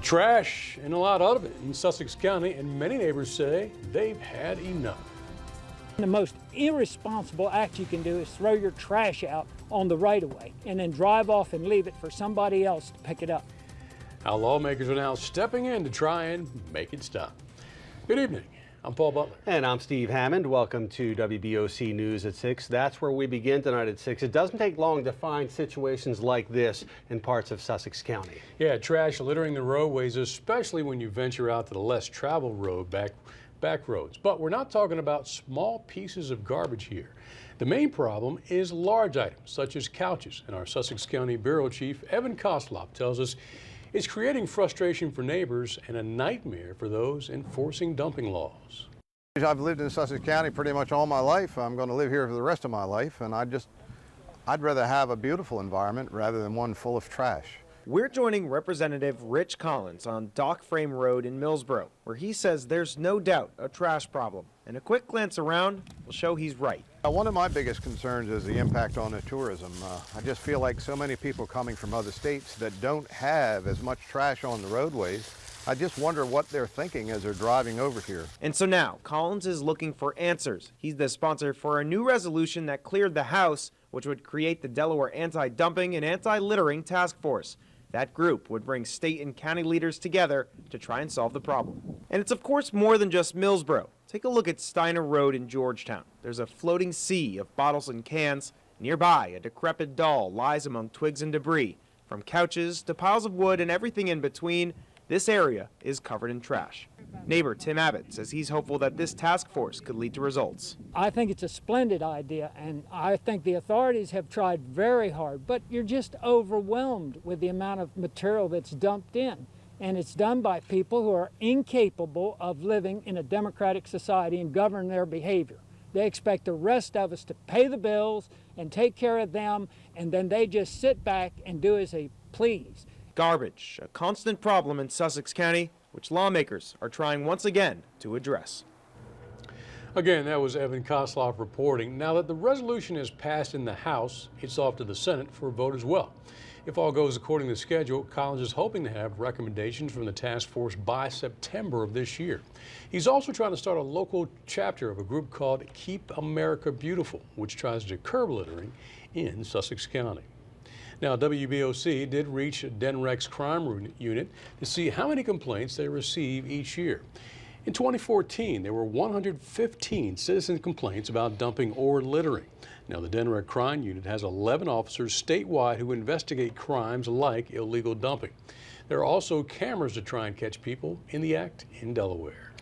Trash, and a lot of it in Sussex County, and many neighbors say they've had enough. The most irresponsible act you can do is throw your trash out on the right-of-way and then drive off and leave it for somebody else to pick it up. How lawmakers are now stepping in to try and make it stop. Good evening. I'm Paul Butler. And I'm Steve Hammond. Welcome to WBOC News at 6. That's where we begin tonight at 6. It doesn't take long to find situations like this in parts of Sussex County. Yeah, trash littering the roadways, especially when you venture out to the less traveled road, back roads. But we're not talking about small pieces of garbage here. The main problem is large items, such as couches. And our Sussex County Bureau Chief, Evan Koslop, tells us it's creating frustration for neighbors and a nightmare for those enforcing dumping laws. I've lived in Sussex County pretty much all my life. I'm going to live here for the rest of my life, and I'd rather have a beautiful environment rather than one full of trash. We're joining Representative Rich Collins on Dock Frame Road in Millsboro, where he says there's no doubt a trash problem. And a quick glance around will show he's right. One of my biggest concerns is the impact on the tourism. I just feel like so many people coming from other states that don't have as much trash on the roadways. I just wonder what they're thinking as they're driving over here. And so now, Collins is looking for answers. He's the sponsor for a new resolution that cleared the House, which would create the Delaware Anti-Dumping and Anti-Littering Task Force. That group would bring state and county leaders together to try and solve the problem. And it's of course more than just Millsboro. Take a look at Steiner Road in Georgetown. There's a floating sea of bottles and cans. Nearby, a decrepit doll lies among twigs and debris. From couches to piles of wood and everything in between, this area is covered in trash. Neighbor Tim Abbott says he's hopeful that this task force could lead to results. I think it's a splendid idea, and I think the authorities have tried very hard, but you're just overwhelmed with the amount of material that's dumped in. And it's done by people who are incapable of living in a democratic society and govern their behavior. They expect the rest of us to pay the bills and take care of them, and then they just sit back and do as they please. Garbage, a constant problem in Sussex County, which lawmakers are trying once again to address. Again, that was Evan Koslop reporting. Now that the resolution is passed in the House, it's off to the Senate for a vote as well. If all goes according to schedule, Collins is hoping to have recommendations from the task force by September of this year. He's also trying to start a local chapter of a group called Keep America Beautiful, which tries to curb littering in Sussex County. Now, WBOC did reach DENREC's crime unit to see how many complaints they receive each year. In 2014, there were 115 citizen complaints about dumping or littering. Now, the DENREC crime unit has 11 officers statewide who investigate crimes like illegal dumping. There are also cameras to try and catch people in the act in Delaware.